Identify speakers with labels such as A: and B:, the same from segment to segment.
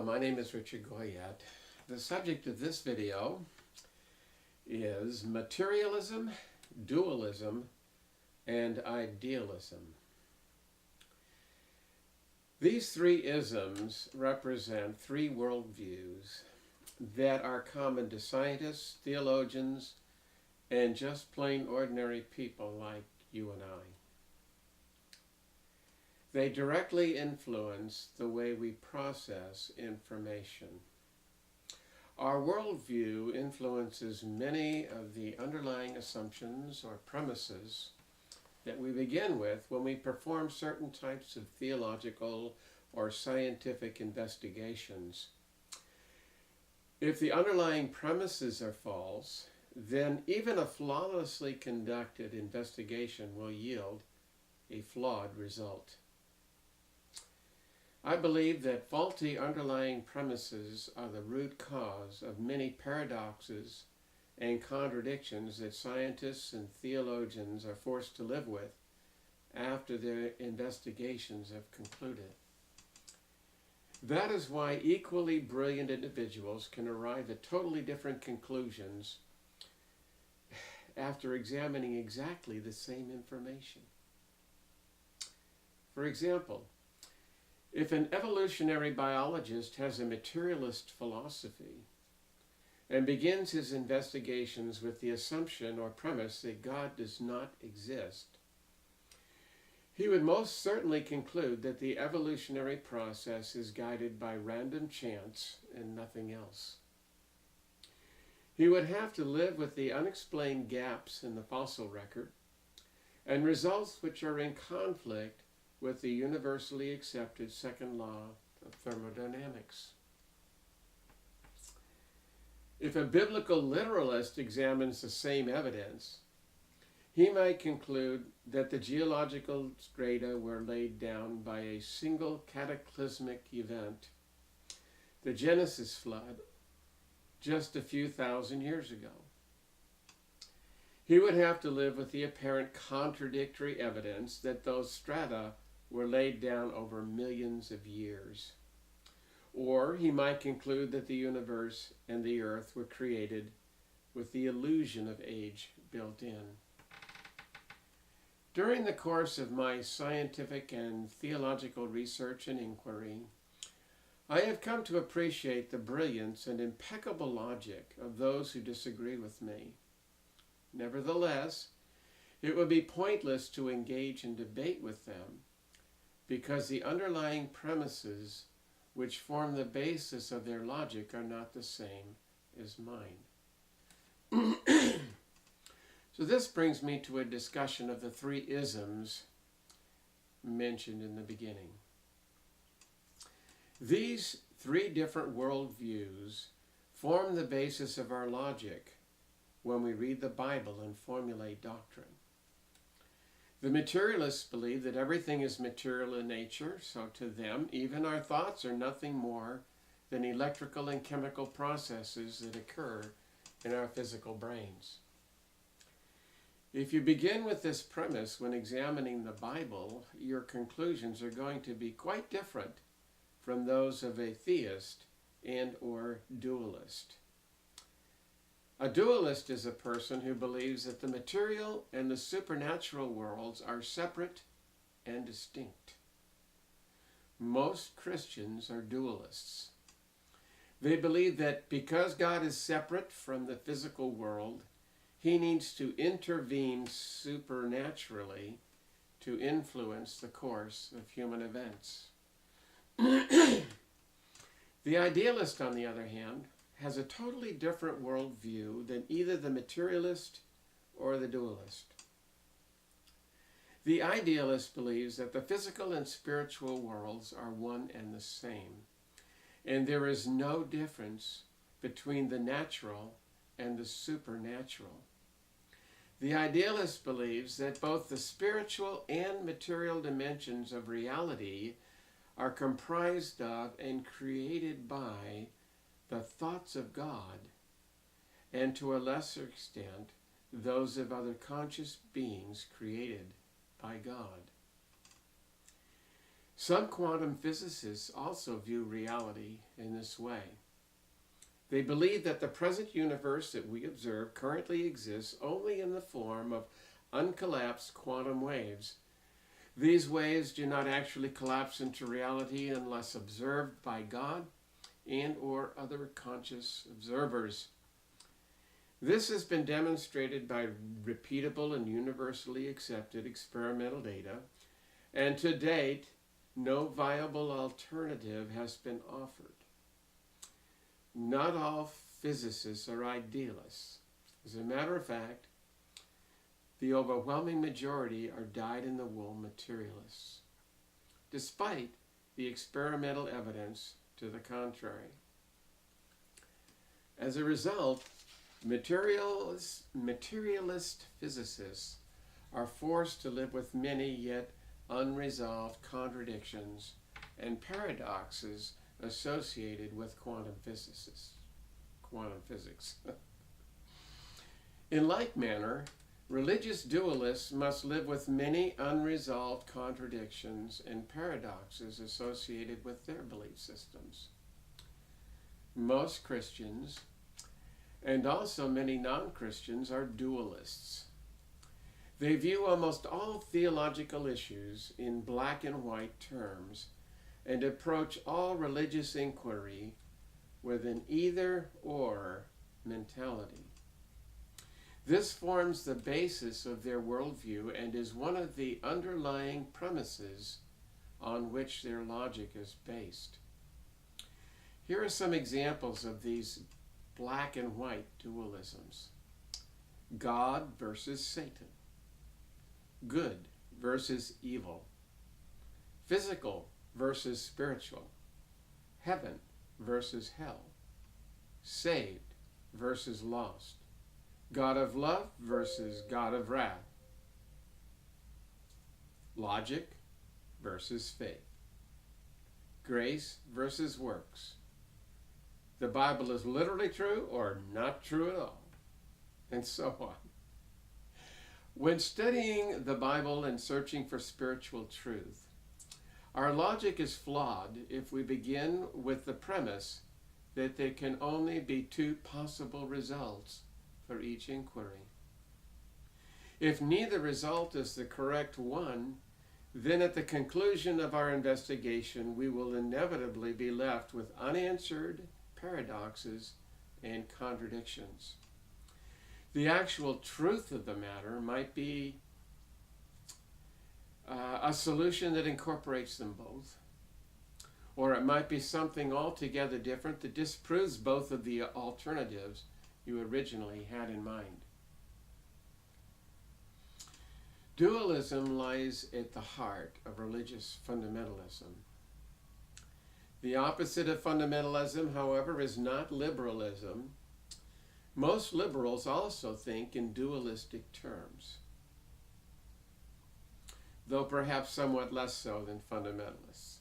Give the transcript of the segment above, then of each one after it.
A: Hello, my name is Richard Goyette. The subject of this video is Materialism, Dualism, and Idealism. These three isms represent three worldviews that are common to scientists, theologians, and just plain ordinary people like you and I. They directly influence the way we process information. Our worldview influences many of the underlying assumptions or premises that we begin with when we perform certain types of theological or scientific investigations. If the underlying premises are false, then even a flawlessly conducted investigation will yield a flawed result. I believe that faulty underlying premises are the root cause of many paradoxes and contradictions that scientists and theologians are forced to live with after their investigations have concluded. That is why equally brilliant individuals can arrive at totally different conclusions after examining exactly the same information. For example, if an evolutionary biologist has a materialist philosophy and begins his investigations with the assumption or premise that God does not exist, he would most certainly conclude that the evolutionary process is guided by random chance and nothing else. He would have to live with the unexplained gaps in the fossil record and results which are in conflict with the universally accepted second law of thermodynamics. If a biblical literalist examines the same evidence, he might conclude that the geological strata were laid down by a single cataclysmic event, the Genesis flood, just a few thousand years ago. He would have to live with the apparent contradictory evidence that those strata were laid down over millions of years. Or he might conclude that the universe and the earth were created with the illusion of age built in. During the course of my scientific and theological research and inquiry, I have come to appreciate the brilliance and impeccable logic of those who disagree with me. Nevertheless, it would be pointless to engage in debate with them, because the underlying premises which form the basis of their logic are not the same as mine. So this brings me to a discussion of the three isms mentioned in the beginning. These three different worldviews form the basis of our logic when we read the Bible and formulate doctrine. The materialists believe that everything is material in nature, so to them, even our thoughts are nothing more than electrical and chemical processes that occur in our physical brains. If you begin with this premise when examining the Bible, your conclusions are going to be quite different from those of a theist and or dualist. A dualist is a person who believes that the material and the supernatural worlds are separate and distinct. Most Christians are dualists. They believe that because God is separate from the physical world, he needs to intervene supernaturally to influence the course of human events. The idealist, on the other hand, has a totally different worldview than either the materialist or the dualist. The idealist believes that the physical and spiritual worlds are one and the same, and there is no difference between the natural and the supernatural. The idealist believes that both the spiritual and material dimensions of reality are comprised of and created by the thoughts of God, and to a lesser extent, those of other conscious beings created by God. Some quantum physicists also view reality in this way. They believe that the present universe that we observe currently exists only in the form of uncollapsed quantum waves. These waves do not actually collapse into reality unless observed by God and or other conscious observers. This has been demonstrated by repeatable and universally accepted experimental data, and to date, no viable alternative has been offered. Not all physicists are idealists. As a matter of fact, the overwhelming majority are dyed-in-the-wool materialists, despite the experimental evidence to the contrary. As a result, materialist physicists are forced to live with many yet unresolved contradictions and paradoxes associated with quantum physics. In like manner, religious dualists must live with many unresolved contradictions and paradoxes associated with their belief systems. Most Christians, and also many non-Christians, are dualists. They view almost all theological issues in black and white terms and approach all religious inquiry with an either-or mentality. This forms the basis of their worldview and is one of the underlying premises on which their logic is based. Here are some examples of these black and white dualisms. God versus Satan. Good versus evil. Physical versus spiritual. Heaven versus hell. Saved versus lost. God of love versus God of wrath. Logic versus faith. Grace versus works. The Bible is literally true or not true at all, and so on. When studying the Bible and searching for spiritual truth, our logic is flawed if we begin with the premise that there can only be two possible results for each inquiry. If neither result is the correct one, then at the conclusion of our investigation, we will inevitably be left with unanswered paradoxes and contradictions. The actual truth of the matter might be a solution that incorporates them both, or it might be something altogether different that disproves both of the alternatives you originally had in mind. Dualism lies at the heart of religious fundamentalism. The opposite of fundamentalism, however, is not liberalism. Most liberals also think in dualistic terms, though perhaps somewhat less so than fundamentalists.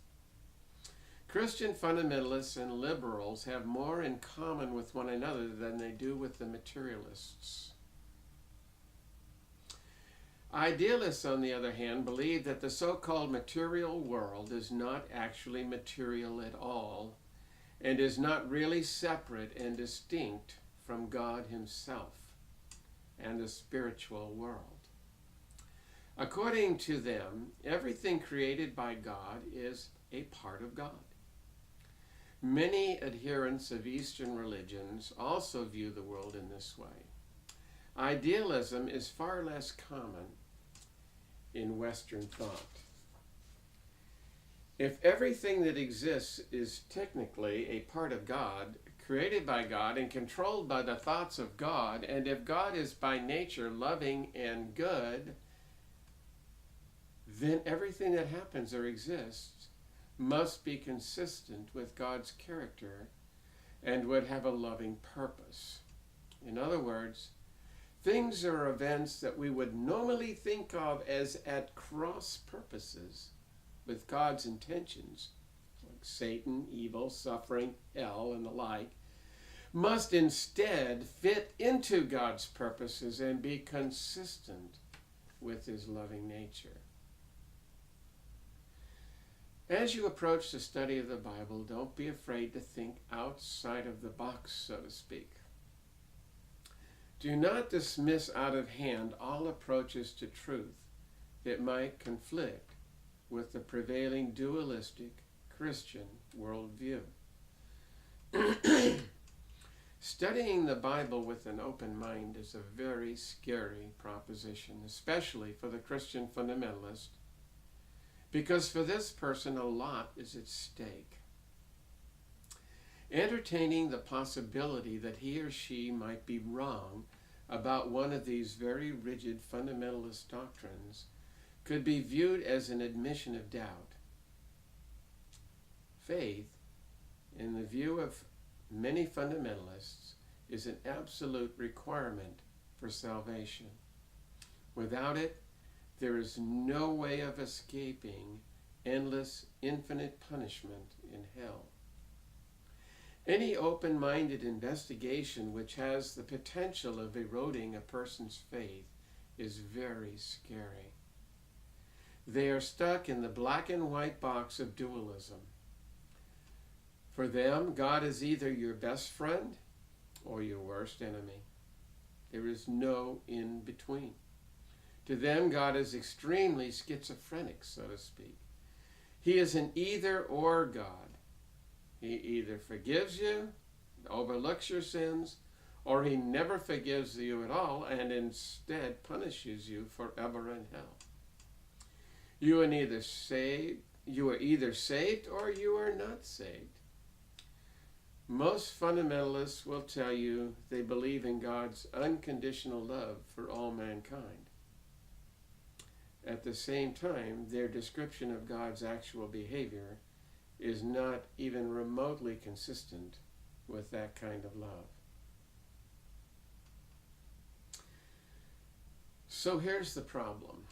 A: Christian fundamentalists and liberals have more in common with one another than they do with the materialists. Idealists, on the other hand, believe that the so-called material world is not actually material at all and is not really separate and distinct from God himself and the spiritual world. According to them, everything created by God is a part of God. Many adherents of Eastern religions also view the world in this way. Idealism is far less common in Western thought. If everything that exists is technically a part of God, created by God and controlled by the thoughts of God, and if God is by nature loving and good, then everything that happens or exists must be consistent with God's character and would have a loving purpose. In other words, things or events that we would normally think of as at cross purposes with God's intentions, like Satan, evil, suffering, hell, and the like, must instead fit into God's purposes and be consistent with his loving nature. As you approach the study of the Bible, don't be afraid to think outside of the box, so to speak. Do not dismiss out of hand all approaches to truth that might conflict with the prevailing dualistic Christian worldview. Studying the Bible with an open mind is a very scary proposition, especially for the Christian fundamentalist, because for this person a lot is at stake. Entertaining the possibility that he or she might be wrong about one of these very rigid fundamentalist doctrines could be viewed as an admission of doubt. Faith, in the view of many fundamentalists, is an absolute requirement for salvation. Without it, there is no way of escaping endless, infinite punishment in hell. Any open-minded investigation which has the potential of eroding a person's faith is very scary. They are stuck in the black and white box of dualism. For them, God is either your best friend or your worst enemy. There is no in between. To them, God is extremely schizophrenic, so to speak. He is an either-or God. He either forgives you, overlooks your sins, or he never forgives you at all and instead punishes you forever in hell. You are either saved or you are not saved. Most fundamentalists will tell you they believe in God's unconditional love for all mankind. At the same time, their description of God's actual behavior is not even remotely consistent with that kind of love. So here's the problem.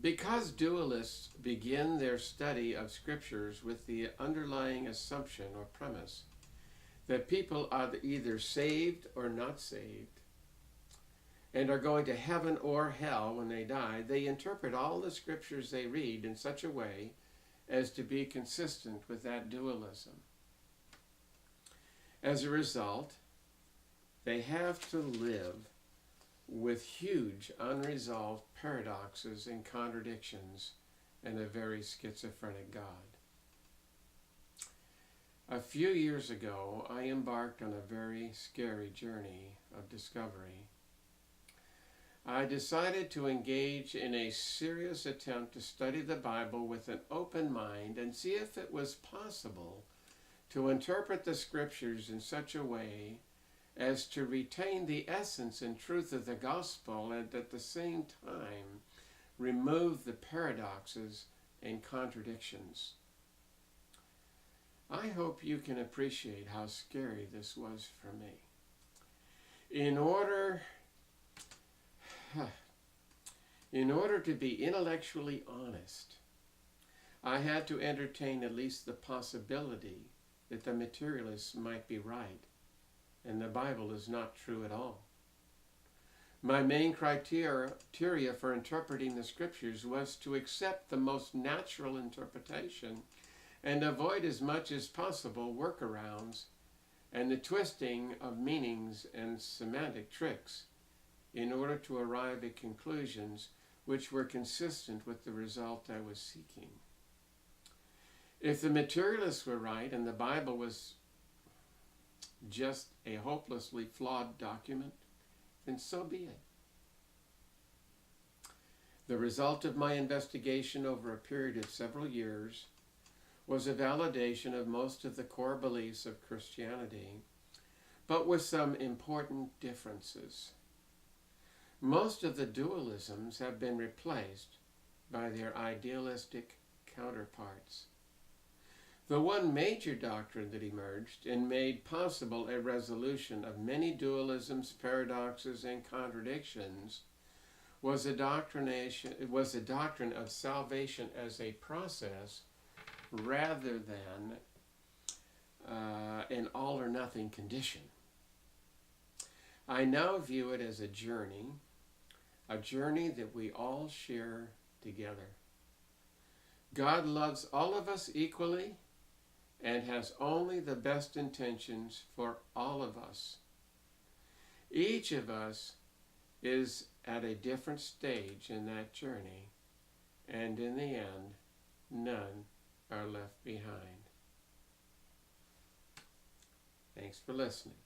A: Because dualists begin their study of scriptures with the underlying assumption or premise that people are either saved or not saved, and are going to heaven or hell when they die, they interpret all the scriptures they read in such a way as to be consistent with that dualism. As a result, they have to live with huge unresolved paradoxes and contradictions and a very schizophrenic God. A few years ago, I embarked on a very scary journey of discovery. I decided to engage in a serious attempt to study the Bible with an open mind and see if it was possible to interpret the scriptures in such a way as to retain the essence and truth of the gospel and at the same time remove the paradoxes and contradictions. I hope you can appreciate how scary this was for me. In order to be intellectually honest, I had to entertain at least the possibility that the materialists might be right and the Bible is not true at all. My main criteria for interpreting the scriptures was to accept the most natural interpretation and avoid as much as possible workarounds and the twisting of meanings and semantic tricks in order to arrive at conclusions which were consistent with the result I was seeking. If the materialists were right and the Bible was just a hopelessly flawed document, then so be it. The result of my investigation over a period of several years was a validation of most of the core beliefs of Christianity, but with some important differences. Most of the dualisms have been replaced by their idealistic counterparts. The one major doctrine that emerged and made possible a resolution of many dualisms, paradoxes, and contradictions was a doctrine of salvation as a process rather than an all-or-nothing condition. I now view it as a journey that we all share together. God loves all of us equally and has only the best intentions for all of us. Each of us is at a different stage in that journey, and in the end, none are left behind. Thanks for listening.